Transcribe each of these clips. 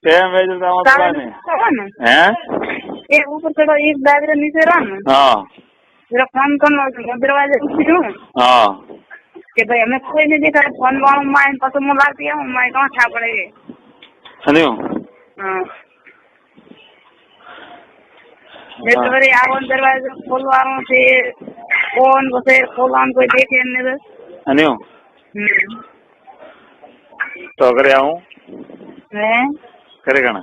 કેમ વેચો તો આમાં ને હે एक ऊपर चढ़ो एक दादरा नीचे रहा ना। हाँ जरा फोन करना दरवाजे उठो हाँ कि भाई हमें कोई नहीं देखा फोन वालों माइन पसंद मुला दिया हूँ माइन कहाँ छा पड़ेगे सुनियो हाँ मैं तो मेरे आवन दरवाजे खोलवारों से कौन बसे खोलवान कोई देखे नहीं बस सुनियो तो करे आऊँ हैं करेगा ना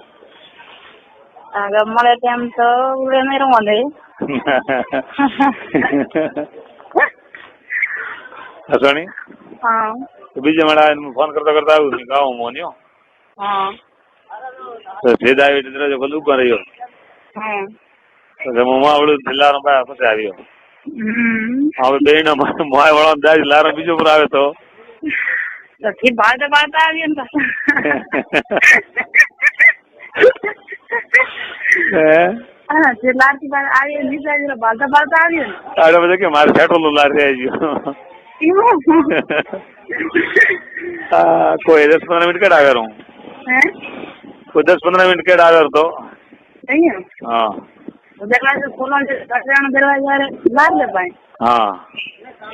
अगर मरे टाइम तो उड़े नहीं रहूँगे हसवानी हाँ तो बीजे मड़ा फोन करता करता आऊँ गाँव मोनियो हाँ तो सीधा आवी तेरा जो खुद ऊपर रहियो हाँ तो जब माँ बोले दिलार में आया फंसे आवियो अब बेन माय वाला दाज लार बीजो पर आवे तो फिर बात आ गई उनका हाँ लार की बात आ गई नीचे बात आ गई आगे बजे के मारे सेट लो लार रहे जो कोई 10-15 मिनट के डागर हूँ कोई 10-15 मिनट के डागर तो नहीं है हाँ दरवाजे खोलने से दरवाजा लार ले पाए हाँ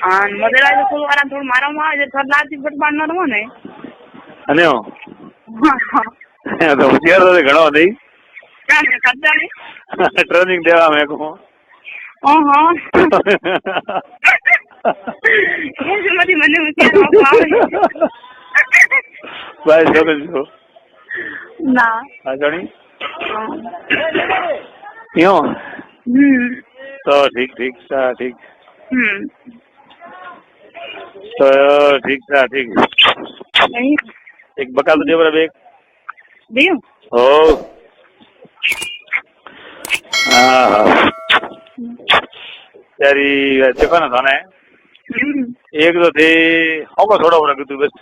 हाँ दरवाजे खोलवाना थोड़ा मारा वहाँ जो थोड़ा लार की बट बांधना रहो ने अनियो तो होशियार तो घणो नहीं क्या है खर्चा नहीं ट्रेनिंग देवा मैं को हाँ ये मत मने होशियार हो भाई जो ना आजणी क्यों तो ठीक ठीक सा ठीक तो ठीक सा ठीक एक बका तो दे बराबर एक दियो ओ हाँ यारी देखो ना थाने एक तो थे होगा थोड़ा बड़ा तू बस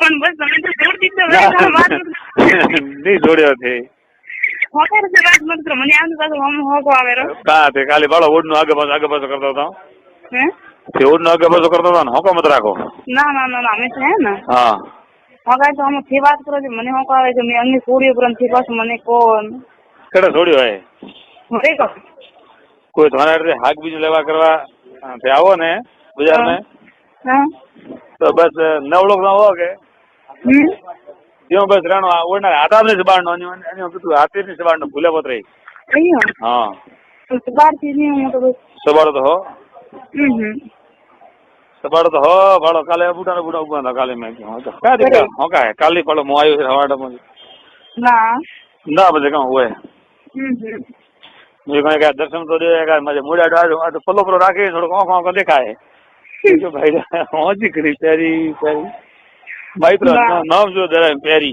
कौन बस हमें तो छोड़ दी तो नहीं छोड़े थे होकर से बात मत करो मने आंद का हम हो को आवेरो कहाँ थे खाली बालो ओढ़ नो आगे पास करता था हैं ते ओढ़ नो आगे पास करता था हो को मत रखो ना ना ना ना हमें है ना हाँ होगा तो हम थी बात करो जो मने हो को आवे जो मैं अन्य छोड़ी पर थी बस मने कौन केड़ा छोड़ियो है होरे को कोई थाना रे हाक बीज लेवा करवा ते आवो ने बाजार में हां तो बस नवलोक ना हो के जो बस राणो ओना आधा ने जबाणो अनि कितु हाथे ने जबाणो भूले मत रही अयो हां तो बार चीज नहीं हो तो बस सबार तो हो सबार तो हो भाड़ो काले बूटा उबा था काले में हो तो का दिक्कत हो का है काली पड़ो मो आयो हवाड़ा में ना बजे का हुए मुझे कहे दर्शन तो देगा मुझे मुड़ा डालो तो पल्लो पर राखे थोड़ो को देखा है जो भाई हो जी करी प्यारी प्यारी भाई तो नाम जो जरा प्यारी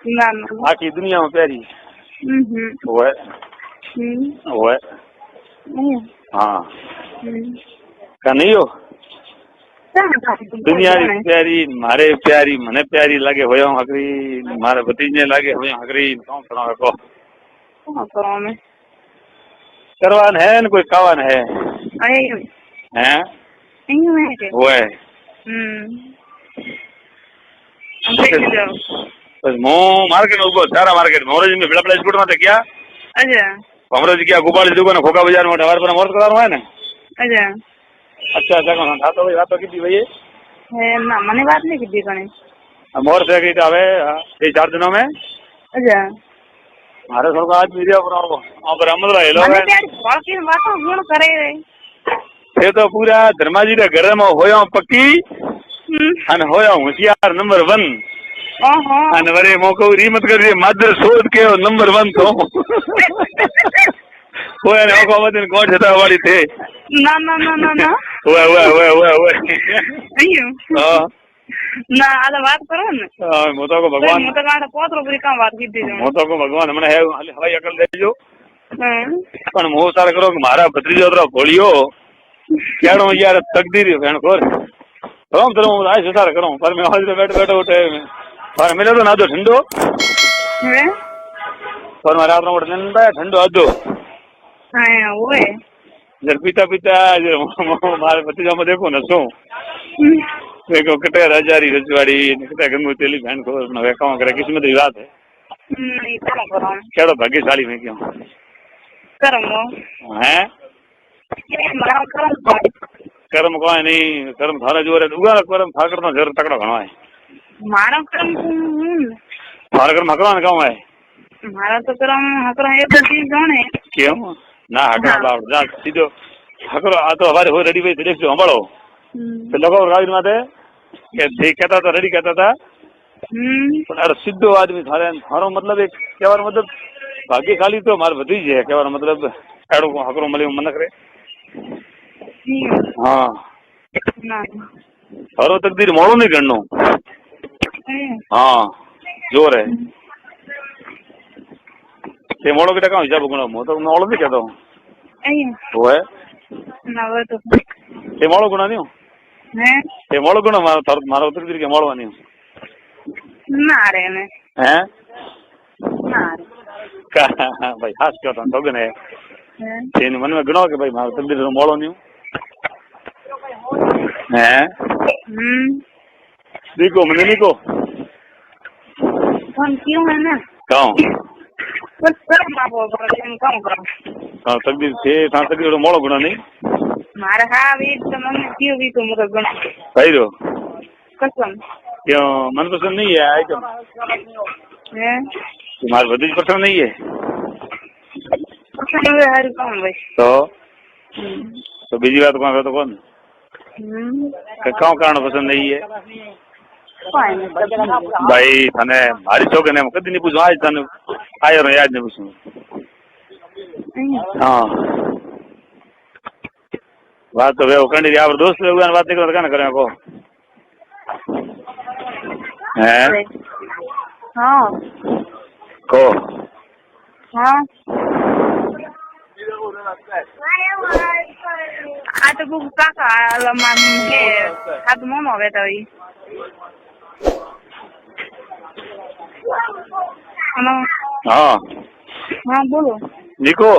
ना बाकी दुनिया में प्यारी वो है हाँ का नहीं हो दुनिया प्यारी मारे प्यारी मने प्यारी लगे होयो हकरी मारे भतीजे लगे होयो हकरी कौन करो को में करवान है न कोई कावन है हैं वो है बस मो मार्केट उगो सारा मार्केट मोरज में बड़ा स्कूटर में क्या अच्छा हमरोज क्या गोपाल दुकान खोका बाजार में हमारे पर मोर करानो है ना अच्छा अच्छा अच्छा कौन था तो बात की थी भई है ना मने बात नहीं की कने मोर से की आवे ये 4 दिनों में अच्छा मारे थोड़ा आज मीडिया पर और अमल रहे लोग मने यार बाकी बातों गुण करे ये तो पूरा धर्माजी रे घर में होयो पक्की अन होयो होशियार नंबर 1 ओहो अन वरे मोको रीमत कर मादर शोध के नंबर 1 तो ओए ने को मदन कोट जता वाली थे ना ना ना ना ना ओए अयो हां ना आधा बात करो ना हां मोतो को भगवान मोतो का पोतरो पूरी काम बात की दी मोतो को भगवान हमने है हवाई अकल देजो हां पण मो सार करो कि मारा भत्रीजो तो बोलियो केड़ो यार तकदीर भेण खोर हम तो आज सुधार करूं पर मैं आज बैठ उठे पर मिले तो ना दो ठंडो है पर मारा रात में ठंडा ठंडो आदो हां वो है जर पीता मारे भतीजा में देखो ना सो देखो कटे राजारी रजवाड़ी कटे गंगू तेली बहन को नवे काम करे किस्मत की बात है नहीं कर्म करो केड़ो भाग्यशाली में क्यों कर्म है मारा कर्म कर्म कोई नहीं कर्म थारा जोर है उगा कर्म ठाकर तो जरूर तकड़ा घणो है मारा कर्म थारा कर्म हकड़ा ने कहूं है मारा तो कर्म हकरा ये तो चीज जाने क्यों ना हकड़ा लाव जा सीधो हकड़ो आ तो हमारे हो रेडी पे देखो हंबड़ो तो लोगो गाड़ी माथे के देख कहता था रेडी कहता था पर सीधो आदमी थारे थारो मतलब एक केवार मतलब भाग्यशाली तो मार बधी है केवार मतलब एड़ो को हकड़ो मले मन करे हां ना थारो तकदीर मोड़ो नहीं गणनो हां जोर है ते मोड़ो के टका हिसाब गुणो मो तो मोड़ो नहीं कहता हूं वो है ना वो तो ते मोड़ो गुणा नहीं हैं ते मोड़ो गुणा मारो तकदीर के मोड़ो नहीं ना रे ने हैं ना का भाई हास क्यों तो गने तेन मन में गणो के भाई मारो तकदीर रो मोड़ो नहीं हैं देखो मने नहीं को कौन क्यों है ना कौन बस कर्म बाबो पर काम करो हां तकदीर थे था तकदीर रो मोड़ो गुणा नहीं मारे हाँ भी तो मन क्यों भी तो मुझे गण सही रो कसम क्यों मन पसंद नहीं है आइटम हैं तुम्हारे बदीज पसंद नहीं है कसम है हर काम भाई तो बीजी बात कौन तो कौन क्यों कारण पसंद नहीं है भाई थाने मारी छोके ने कदी नहीं पूछो आज थाने आयो रे आज नहीं पूछो हाँ बात तो वे कंडी आप दोस्त लोग बात नहीं करो क्या ना करें को हैं हाँ को हाँ आ तो बुक काका लमान के हाथ मोमो बेटा ही हेलो हाँ हाँ बोलो निको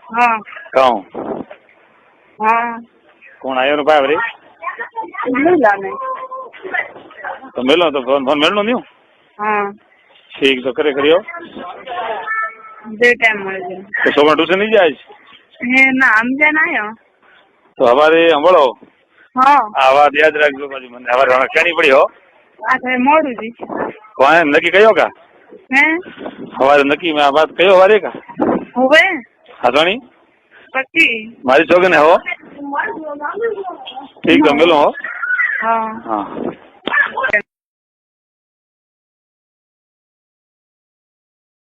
हाँ कौन हाँ कौन आयो रे भाई मिला नहीं तो मिलो तो फोन मिलनो नहीं हाँ ठीक तो करे करियो दे टाइम मर गया तो सोमा ट्यूशन नहीं जाए है ना हम जाना है तो हमारे हमारो हाँ आवाज याद रखो बाजू मन हमारे होना क्या नहीं पड़ी हो अच्छा मोड़ू जी कौन नक्की कयो का हैं हमारे नक्की में बात कयो हमारे का हुए हसवानी पक्की मारी छोकने हो ठीक तो मिलो हो हाँ हाँ